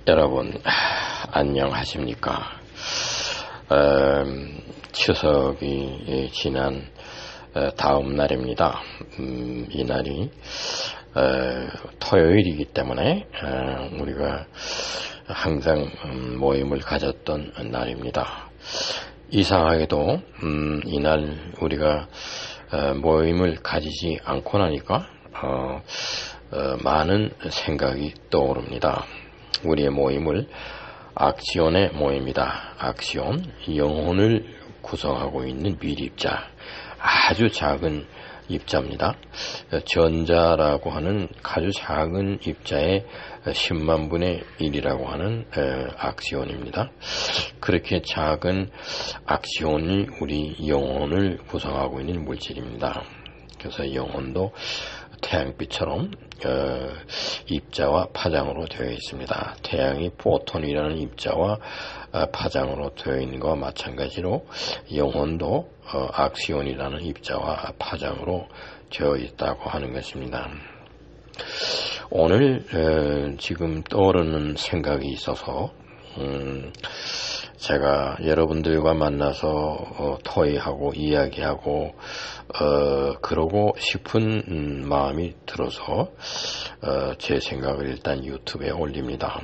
여러분 안녕하십니까? 추석이 지난 다음 날입니다. 이 날이 토요일이기 때문에 우리가 항상 모임을 가졌던 날입니다. 이상하게도 이날 우리가 모임을 가지지 않고 나니까 많은 생각이 떠오릅니다. 우리의 모임을 악시온의 모임이다. 악시온, 영혼을 구성하고 있는 밀입자, 아주 작은 입자입니다. 전자라고 하는 아주 작은 입자의 10만 분의 1이라고 하는 악시온입니다. 그렇게 작은 악시온이 우리 영혼을 구성하고 있는 물질입니다. 그래서 영혼도 태양빛처럼 입자와 파장으로 되어 있습니다. 태양이 포톤이라는 입자와 파장으로 되어 있는 것과 마찬가지로 영혼도 악시온이라는 입자와 파장으로 되어 있다고 하는 것입니다. 오늘 지금 떠오르는 생각이 있어서 제가 여러분들과 만나서 토의하고 이야기하고 그러고 싶은 마음이 들어서 제 생각을 일단 유튜브에 올립니다.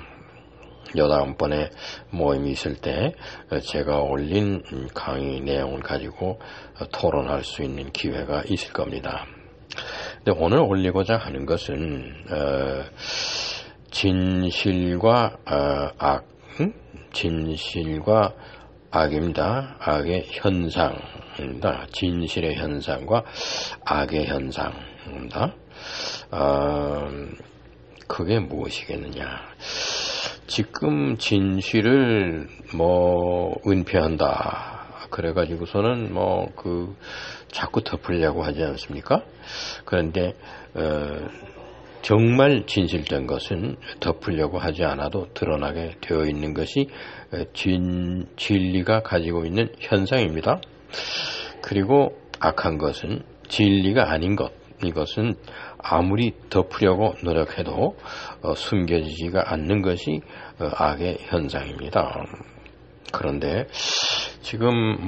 다음번에 모임이 있을 때 제가 올린 강의 내용을 가지고 토론할 수 있는 기회가 있을 겁니다. 근데 오늘 올리고자 하는 것은 진실과 악, 진실과 악입니다. 악의 현상입니다. 진실의 현상과 악의 현상입니다. 그게 무엇이겠느냐? 지금 진실을 은폐한다. 그래가지고서는 자꾸 덮으려고 하지 않습니까? 그런데 정말 진실된 것은 덮으려고 하지 않아도 드러나게 되어 있는 것이 진리가 가지고 있는 현상입니다. 그리고 악한 것은 진리가 아닌 것, 이것은 아무리 덮으려고 노력해도 숨겨지지가 않는 것이 악의 현상입니다. 그런데 지금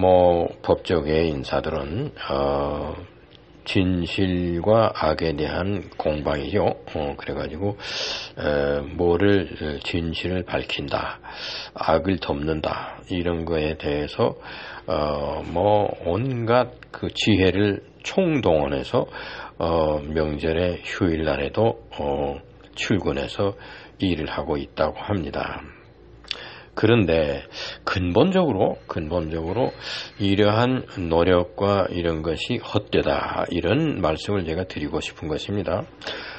법조계의 인사들은 진실과 악에 대한 공방이죠. 그래가지고 진실을 밝힌다, 악을 덮는다, 이런 거에 대해서 온갖 그 지혜를 총동원해서 명절의 휴일날에도 출근해서 일을 하고 있다고 합니다. 그런데 근본적으로 이러한 노력과 이런 것이 헛되다, 이런 말씀을 제가 드리고 싶은 것입니다.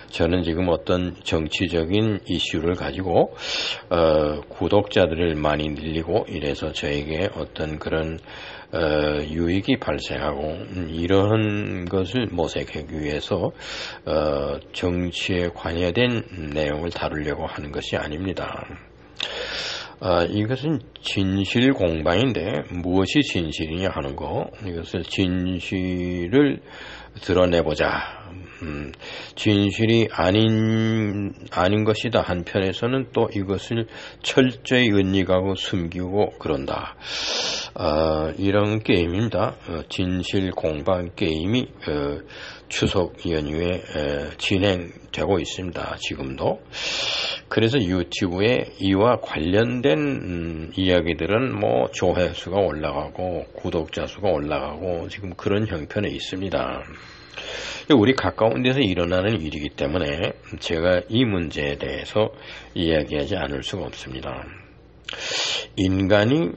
저는 지금 어떤 정치적인 이슈를 가지고 구독자들을 많이 늘리고 이래서 저에게 어떤 그런 유익이 발생하고 이러한 것을 모색하기 위해서 정치에 관여된 내용을 다루려고 하는 것이 아닙니다. 이것은 진실 공방인데 무엇이 진실이냐 하는 거, 이것을 진실을 드러내보자. 진실이 아닌 것이다 한편에서는 또 이것을 철저히 은닉하고 숨기고 그런다. 이런 게임입니다. 진실 공방 게임이 추석 연휴에 진행되고 있습니다. 지금도. 그래서 유튜브에 이와 관련된 이야기들은 조회수가 올라가고 구독자 수가 올라가고 지금 그런 형편에 있습니다. 우리 가까운 데서 일어나는 일이기 때문에 제가 이 문제에 대해서 이야기하지 않을 수가 없습니다. 인간이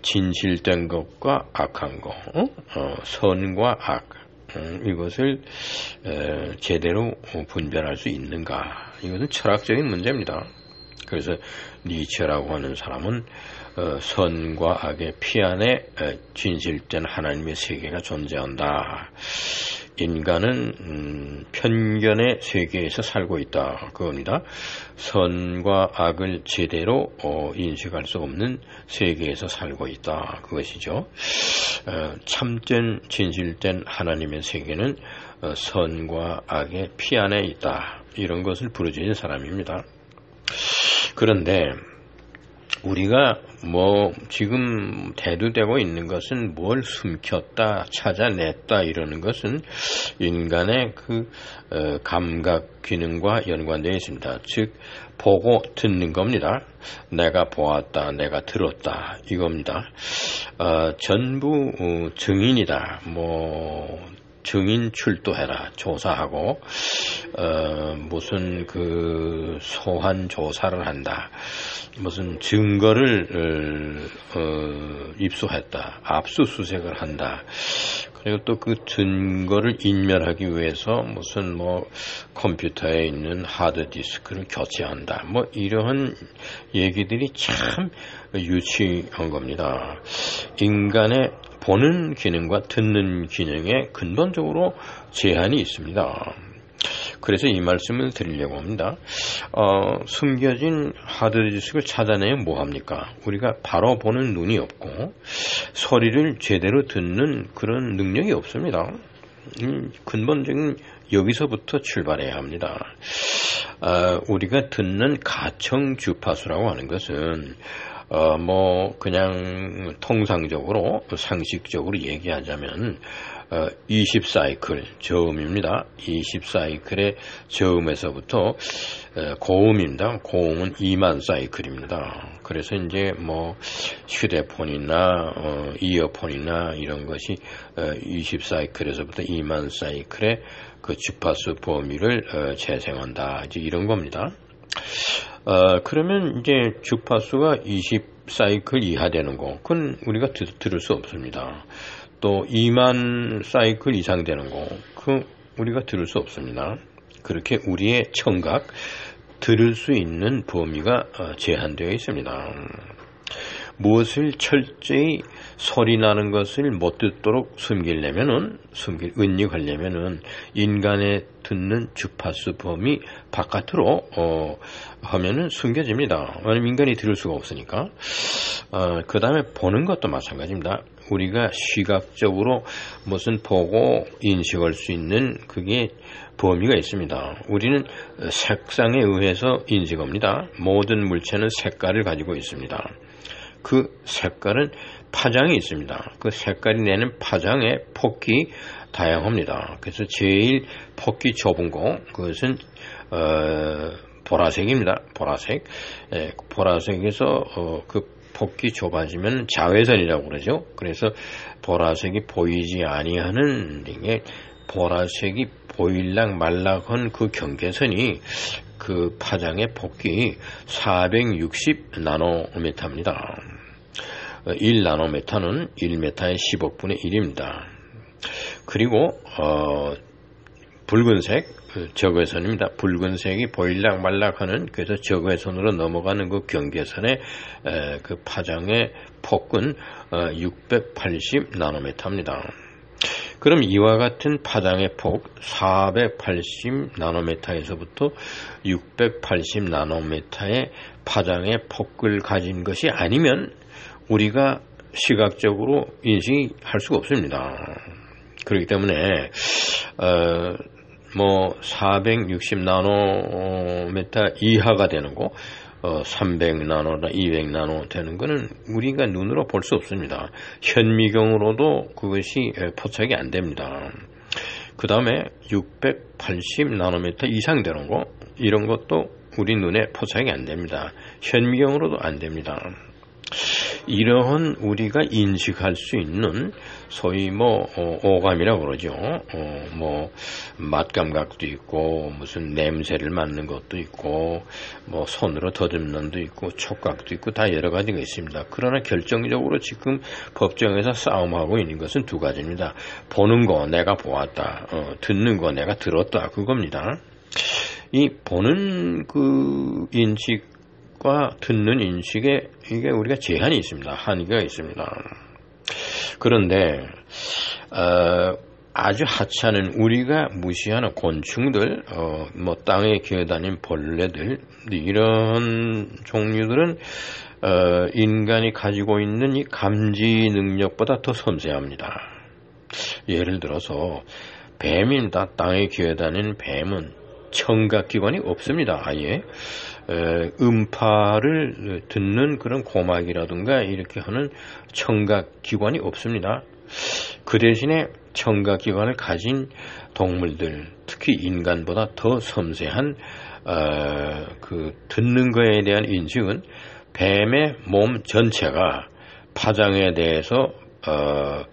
진실된 것과 악한 것, 선과 악, 이것을 제대로 분별할 수 있는가? 이것은 철학적인 문제입니다. 그래서 니체라고 하는 사람은 선과 악의 피 안에 진실된 하나님의 세계가 존재한다. 인간은 편견의 세계에서 살고 있다. 그겁니다. 선과 악을 제대로 인식할 수 없는 세계에서 살고 있다. 그것이죠. 참된 진실된 하나님의 세계는 선과 악의 피 안에 있다. 이런 것을 부르짖은 사람입니다. 그런데 우리가 뭐 지금 대두되고 있는 것은 뭘 숨겼다 찾아냈다 이러는 것은 인간의 그 감각 기능과 연관되어 있습니다. 즉 보고 듣는 겁니다. 내가 보았다 내가 들었다 이겁니다. 전부 증인이다. 뭐 증인 출두해라 조사하고 무슨 그 소환 조사를 한다. 무슨 증거를 입수했다. 압수수색을 한다. 그리고 또 그 증거를 인멸하기 위해서 무슨 뭐 컴퓨터에 있는 하드디스크를 교체한다. 뭐 이러한 얘기들이 참 유치한 겁니다. 인간의 보는 기능과 듣는 기능에 근본적으로 제한이 있습니다. 그래서 이 말씀을 드리려고 합니다. 숨겨진 하드디스크를 찾아내면 뭐합니까? 우리가 바로 보는 눈이 없고 소리를 제대로 듣는 그런 능력이 없습니다. 근본적인 여기서부터 출발해야 합니다. 우리가 듣는 가청 주파수라고 하는 것은 뭐 그냥 통상적으로 상식적으로 얘기하자면 20사이클 저음입니다. 20사이클의 저음에서부터 고음입니다. 고음은 2만 사이클입니다. 그래서 이제 뭐 휴대폰이나 이어폰이나 이런 것이 20사이클에서부터 2만 사이클의 그 주파수 범위를 재생한다. 이제 이런 겁니다. 그러면 이제 주파수가 20사이클 이하 되는 거, 그건 우리가 들을 수 없습니다. 또 2만 사이클 이상 되는 거, 그 우리가 들을 수 없습니다. 그렇게 우리의 청각, 들을 수 있는 범위가 제한되어 있습니다. 무엇을 철저히 소리 나는 것을 못 듣도록 은닉하려면은 인간의 듣는 주파수 범위 바깥으로 하면은 숨겨집니다. 왜냐면 인간이 들을 수가 없으니까. 그 다음에 보는 것도 마찬가지입니다. 우리가 시각적으로 무슨 보고 인식할 수 있는 그게 범위가 있습니다. 우리는 색상에 의해서 인식합니다. 모든 물체는 색깔을 가지고 있습니다. 그 색깔은 파장이 있습니다. 그 색깔이 내는 파장의 폭이 다양합니다. 그래서 제일 폭이 좁은 거, 그것은 보라색입니다. 보라색. 보라색에서 그 폭이 좁아지면 자외선이라고 그러죠. 그래서 보라색이 보이지 아니하는 게 보라색이 보일락 말락한 그 경계선이 그 파장의 폭이 460 나노미터입니다. 1나노미터는 1m의 10억분의 1입니다. 그리고 붉은색 적외선입니다. 붉은색이 보일락 말락하는, 그래서 적외선으로 넘어가는 그 경계선의 그 파장의 폭은 680 나노미터입니다. 그럼 이와 같은 파장의 폭 480 나노미터에서부터 680 나노미터의 파장의 폭을 가진 것이 아니면 우리가 시각적으로 인식할 수가 없습니다. 그렇기 때문에 뭐 460 나노미터 이하가 되는 거, 300 나노나 200 나노 되는 거는 우리가 눈으로 볼 수 없습니다. 현미경으로도 그것이 포착이 안 됩니다. 그 다음에 680 나노미터 이상 되는 거, 이런 것도 우리 눈에 포착이 안 됩니다. 현미경으로도 안 됩니다. 이러한 우리가 인식할 수 있는 소위 뭐 오감이라고 그러죠. 뭐 맛감각도 있고 무슨 냄새를 맡는 것도 있고 뭐 손으로 더듬는 것도 있고 촉각도 있고 다 여러 가지가 있습니다. 그러나 결정적으로 지금 법정에서 싸움하고 있는 것은 두 가지입니다. 보는 거 내가 보았다, 듣는 거 내가 들었다, 그겁니다. 이 보는 그 인식과 듣는 인식에 이게 우리가 제한이 있습니다. 한계가 있습니다. 그런데 아주 하찮은 우리가 무시하는 곤충들, 뭐 땅에 기어다니는 벌레들, 이런 종류들은 인간이 가지고 있는 이 감지 능력보다 더 섬세합니다. 예를 들어서 뱀입니다. 땅에 기어다니는 뱀은 청각기관이 없습니다. 아예 음파를 듣는 그런 고막이라든가 이렇게 하는 청각기관이 없습니다. 그 대신에 청각기관을 가진 동물들, 특히 인간보다 더 섬세한 그 듣는 거에 대한 인식은 뱀의 몸 전체가 파장에 대해서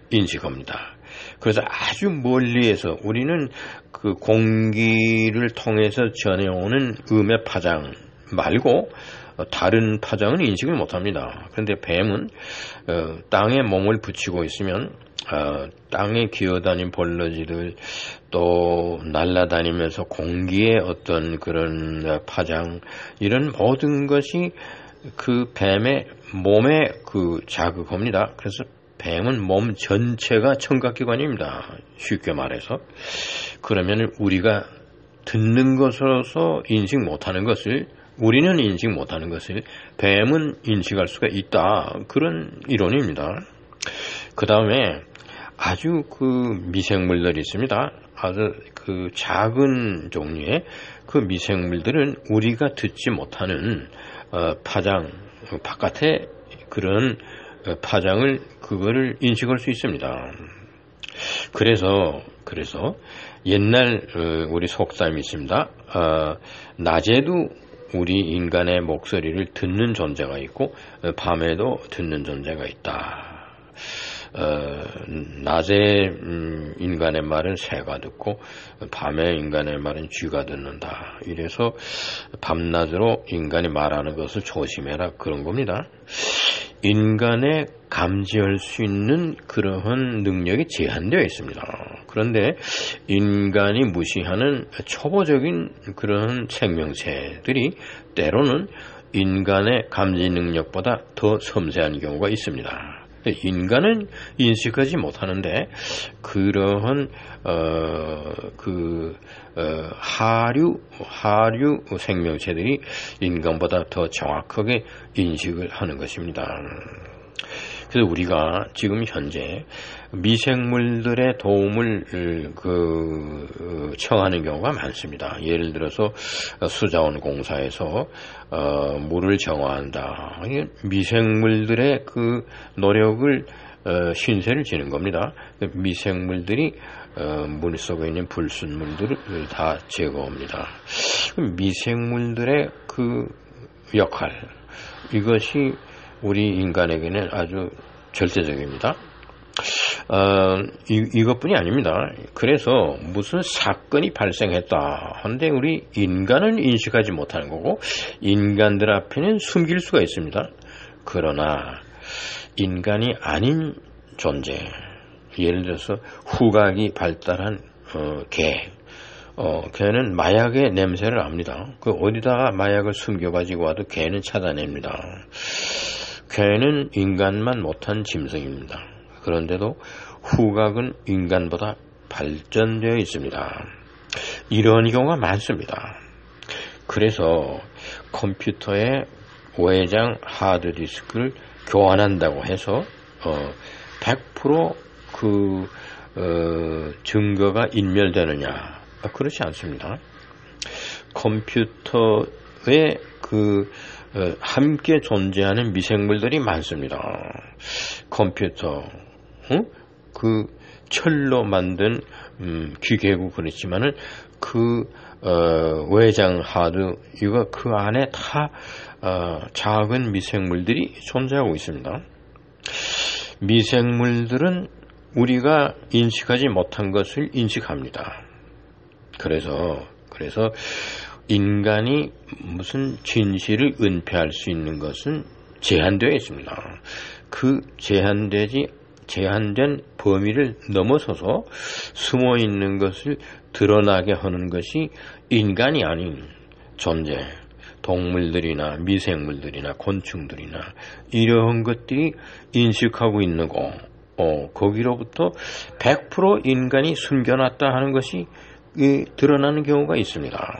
인식합니다. 그래서 아주 멀리에서 우리는 그 공기를 통해서 전해오는 음의 파장 말고 다른 파장은 인식을 못합니다. 그런데 뱀은 땅에 몸을 붙이고 있으면 땅에 기어다닌 벌러지들 또 날아다니면서 공기의 어떤 그런 파장 이런 모든 것이 그 뱀의 몸에 그 자극합니다. 그래서 뱀은 몸 전체가 청각기관입니다. 쉽게 말해서. 그러면 우리가 듣는 것으로서 인식 못하는 것을 우리는 인식 못하는 것을 뱀은 인식할 수가 있다. 그런 이론입니다. 그 다음에 아주 그 미생물들이 있습니다. 아주 그 작은 종류의 그 미생물들은 우리가 듣지 못하는 파장, 바깥의 그런 파장을 그거를 인식할 수 있습니다. 그래서 옛날 우리 속담이 있습니다. 낮에도 우리 인간의 목소리를 듣는 존재가 있고 밤에도 듣는 존재가 있다. 낮에 인간의 말은 새가 듣고 밤에 인간의 말은 쥐가 듣는다. 이래서 밤낮으로 인간이 말하는 것을 조심해라 그런 겁니다. 인간의 감지할 수 있는 그러한 능력이 제한되어 있습니다. 그런데 인간이 무시하는 초보적인 그런 생명체들이 때로는 인간의 감지 능력보다 더 섬세한 경우가 있습니다. 인간은 인식하지 못하는데 그러한 하류 생명체들이 인간보다 더 정확하게 인식을 하는 것입니다. 그래서 우리가 지금 현재 미생물들의 도움을 청하는 경우가 많습니다. 예를 들어서 수자원 공사에서 물을 정화한다. 미생물들의 그 노력을 신세를 지는 겁니다. 미생물들이 물 속에 있는 불순물들을 다 제거합니다. 미생물들의 그 역할, 이것이 우리 인간에게는 아주 절대적입니다. 이것뿐이 아닙니다. 그래서 무슨 사건이 발생했다 하는데 우리 인간은 인식하지 못하는 거고 인간들 앞에는 숨길 수가 있습니다. 그러나 인간이 아닌 존재, 예를 들어서 후각이 발달한 개는 마약의 냄새를 압니다. 그 어디다가 마약을 숨겨가지고 와도 개는 찾아냅니다. 개는 인간만 못한 짐승입니다. 그런데도 후각은 인간보다 발전되어 있습니다. 이런 경우가 많습니다. 그래서 컴퓨터의 외장 하드디스크를 교환한다고 해서 100% 증거가 인멸되느냐? 그렇지 않습니다. 컴퓨터에 함께 존재하는 미생물들이 많습니다. 컴퓨터, 철로 만든 기계고 그렇지만은 외장 하드, 이거 그 안에 다 작은 미생물들이 존재하고 있습니다. 미생물들은 우리가 인식하지 못한 것을 인식합니다. 그래서 인간이 무슨 진실을 은폐할 수 있는 것은 제한되어 있습니다. 그 제한된 범위를 넘어서서 숨어 있는 것을 드러나게 하는 것이 인간이 아닌 존재, 동물들이나 미생물들이나 곤충들이나 이러한 것들이 인식하고 있는 거, 거기로부터 100% 인간이 숨겨놨다 하는 것이 드러나는 경우가 있습니다.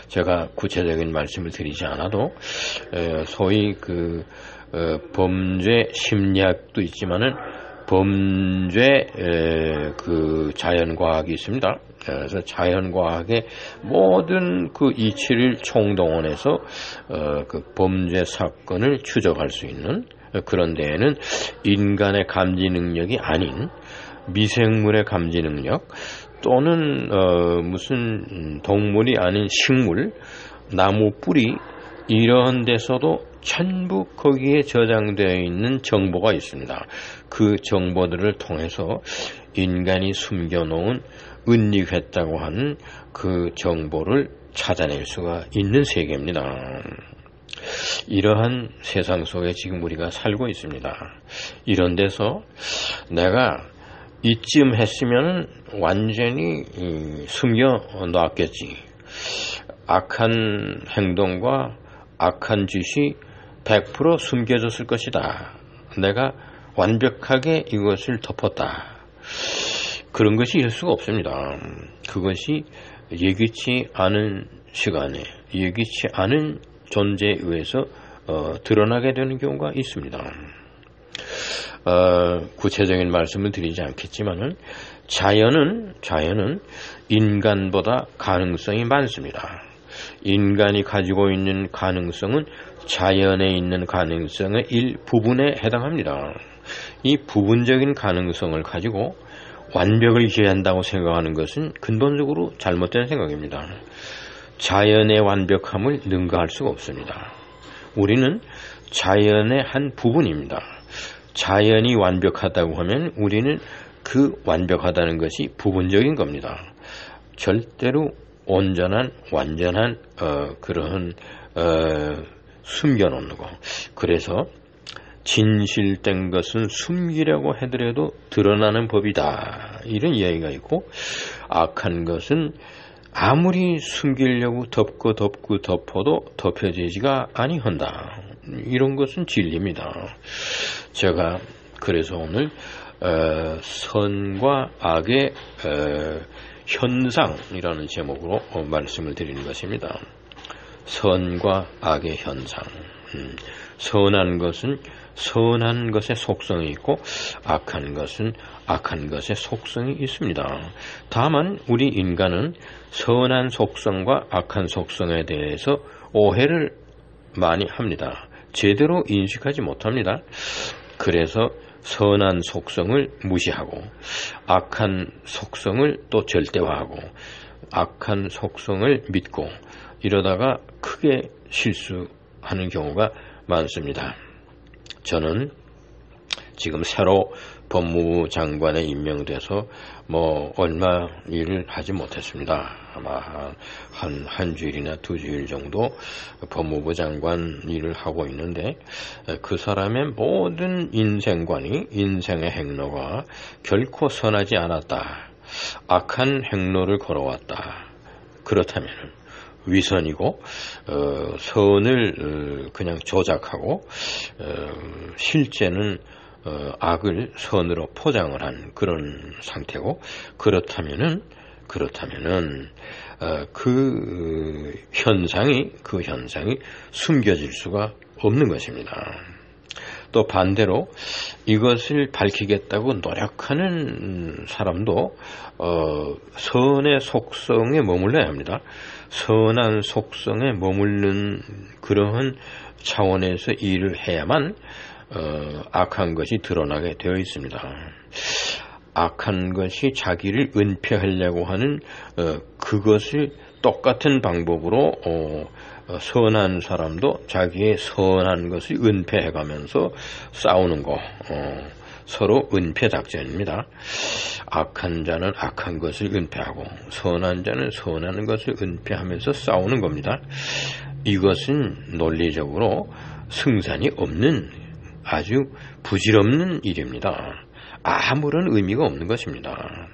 제가 구체적인 말씀을 드리지 않아도 소위 범죄 심리학도 있지만은 범죄 그 자연과학이 있습니다. 그래서 자연과학의 모든 그 이치를 총동원해서 그 범죄 사건을 추적할 수 있는 그런 데에는 인간의 감지 능력이 아닌 미생물의 감지 능력 또는 무슨 동물이 아닌 식물, 나무 뿌리 이런 데서도 전부 거기에 저장되어 있는 정보가 있습니다. 그 정보들을 통해서 인간이 숨겨놓은 은닉했다고 하는 그 정보를 찾아낼 수가 있는 세계입니다. 이러한 세상 속에 지금 우리가 살고 있습니다. 이런 데서 내가 이쯤 했으면 완전히 숨겨 놨겠지. 악한 행동과 악한 짓이 100% 숨겨졌을 것이다. 내가 완벽하게 이것을 덮었다. 그런 것이 있을 수가 없습니다. 그것이 예기치 않은 시간에 예기치 않은 존재에 의해서 드러나게 되는 경우가 있습니다. 구체적인 말씀을 드리지 않겠지만은 자연은 인간보다 가능성이 많습니다. 인간이 가지고 있는 가능성은 자연에 있는 가능성의 일부분에 해당합니다. 이 부분적인 가능성을 가지고 완벽을 기한다고 생각하는 것은 근본적으로 잘못된 생각입니다. 자연의 완벽함을 능가할 수가 없습니다. 우리는 자연의 한 부분입니다. 자연이 완벽하다고 하면 우리는 그 완벽하다는 것이 부분적인 겁니다. 절대로 온전한 완전한 그런 숨겨놓는 거. 그래서 진실된 것은 숨기려고 하더라도 드러나는 법이다. 이런 이야기가 있고 악한 것은 아무리 숨기려고 덮어도 덮여지지가 아니한다. 이런 것은 진리입니다. 제가 그래서 오늘 선과 악의 현상이라는 제목으로 말씀을 드리는 것입니다. 선과 악의 현상. 선한 것은 선한 것의 속성이 있고 악한 것은 악한 것의 속성이 있습니다. 다만 우리 인간은 선한 속성과 악한 속성에 대해서 오해를 많이 합니다. 제대로 인식하지 못합니다. 그래서 선한 속성을 무시하고 악한 속성을 또 절대화하고 악한 속성을 믿고 이러다가 크게 실수하는 경우가 많습니다. 저는 지금 새로 법무부 장관에 임명돼서 얼마 일을 하지 못했습니다. 아마 한 주일이나 2주일 정도 법무부 장관 일을 하고 있는데 그 사람의 모든 인생관이 인생의 행로가 결코 선하지 않았다. 악한 행로를 걸어왔다. 그렇다면 위선이고 선을 그냥 조작하고 실제는 악을 선으로 포장을 한 그런 상태고 그렇다면은 그 현상이 숨겨질 수가 없는 것입니다. 또 반대로 이것을 밝히겠다고 노력하는 사람도 선의 속성에 머물러야 합니다. 선한 속성에 머무르는 그러한 차원에서 일을 해야만 악한 것이 드러나게 되어 있습니다. 악한 것이 자기를 은폐하려고 하는 그것을 똑같은 방법으로 선한 사람도 자기의 선한 것을 은폐해가면서 싸우는 거 서로 은폐 작전입니다. 악한 자는 악한 것을 은폐하고 선한 자는 선한 것을 은폐하면서 싸우는 겁니다. 이것은 논리적으로 승산이 없는 아주 부질없는 일입니다. 아무런 의미가 없는 것입니다.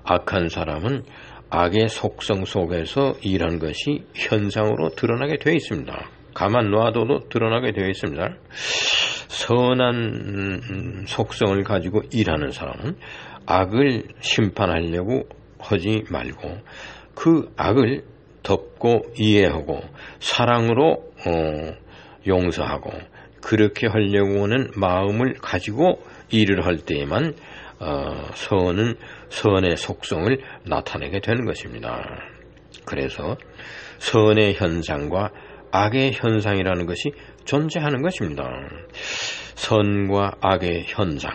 악한 사람은 악의 속성 속에서 일한 것이 현상으로 드러나게 되어 있습니다. 가만 놔둬도 드러나게 되어 있습니다. 선한 속성을 가지고 일하는 사람은 악을 심판하려고 하지 말고 그 악을 덮고 이해하고 사랑으로 용서하고 그렇게 하려고 하는 마음을 가지고 일을 할 때에만 선의 속성을 나타내게 되는 것입니다. 그래서 선의 현상과 악의 현상이라는 것이 존재하는 것입니다. 선과 악의 현상,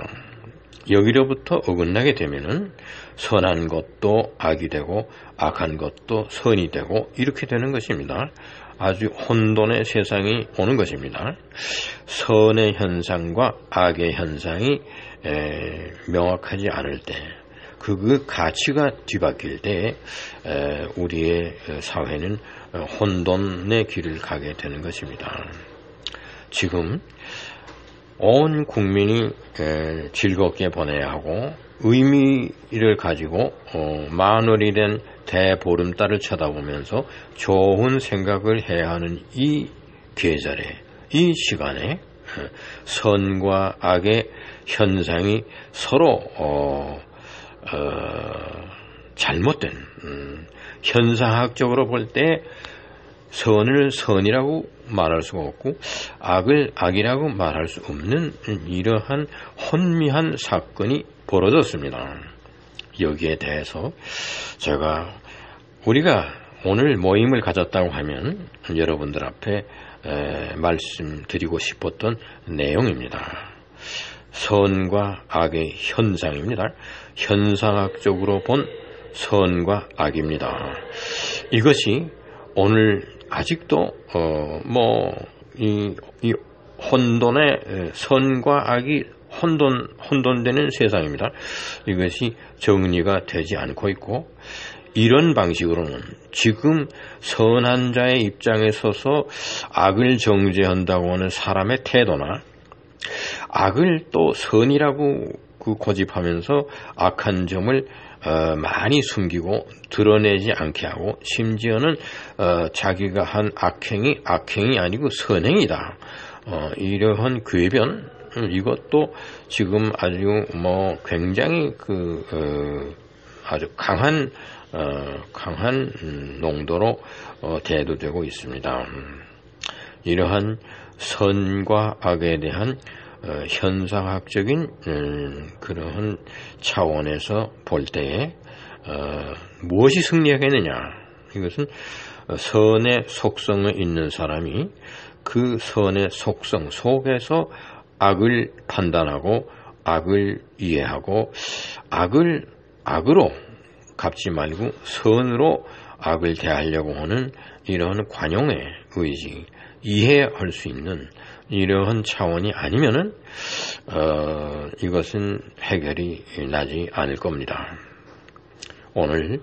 여기로부터 어긋나게 되면은 선한 것도 악이 되고 악한 것도 선이 되고 이렇게 되는 것입니다. 아주 혼돈의 세상이 오는 것입니다. 선의 현상과 악의 현상이 명확하지 않을 때, 그 가치가 뒤바뀔 때 우리의 사회는 혼돈의 길을 가게 되는 것입니다. 지금 온 국민이 즐겁게 보내야 하고 의미를 가지고 만월이 된 대보름달을 쳐다보면서 좋은 생각을 해야 하는 이 계절에, 이 시간에 선과 악의 현상이 서로 잘못된, 현상학적으로 볼 때 선을 선이라고 말할 수가 없고 악을 악이라고 말할 수 없는 이러한 혼미한 사건이 벌어졌습니다. 여기에 대해서 우리가 오늘 모임을 가졌다고 하면 여러분들 앞에 말씀드리고 싶었던 내용입니다. 선과 악의 현상입니다. 현상학적으로 본 선과 악입니다. 이것이 오늘 아직도 이 혼돈의 선과 악이 혼돈되는 세상입니다. 이것이 정리가 되지 않고 있고, 이런 방식으로는 지금 선한 자의 입장에 서서 악을 정죄한다고 하는 사람의 태도나 악을 또 선이라고 고집하면서 악한 점을 많이 숨기고 드러내지 않게 하고, 심지어는 자기가 한 악행이 아니고 선행이다, 이러한 궤변, 이것도 지금 아주 굉장히 아주 강한 농도로 대두되고 있습니다. 이러한 선과 악에 대한 현상학적인 그러한 차원에서 볼 때에 무엇이 승리하겠느냐? 이것은 선의 속성에 있는 사람이 그 선의 속성 속에서 악을 판단하고 악을 이해하고 악을 악으로 갚지 말고 선으로 악을 대하려고 하는 이러한 관용의 의지, 이해할 수 있는 이러한 차원이 아니면은 이것은 해결이 나지 않을 겁니다. 오늘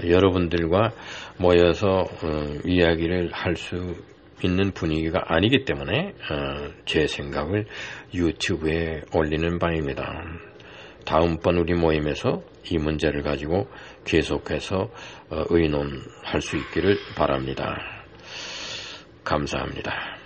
여러분들과 모여서 이야기를 할 수 있는 분위기가 아니기 때문에 제 생각을 유튜브에 올리는 바입니다. 다음번 우리 모임에서 이 문제를 가지고 계속해서 의논할 수 있기를 바랍니다. 감사합니다.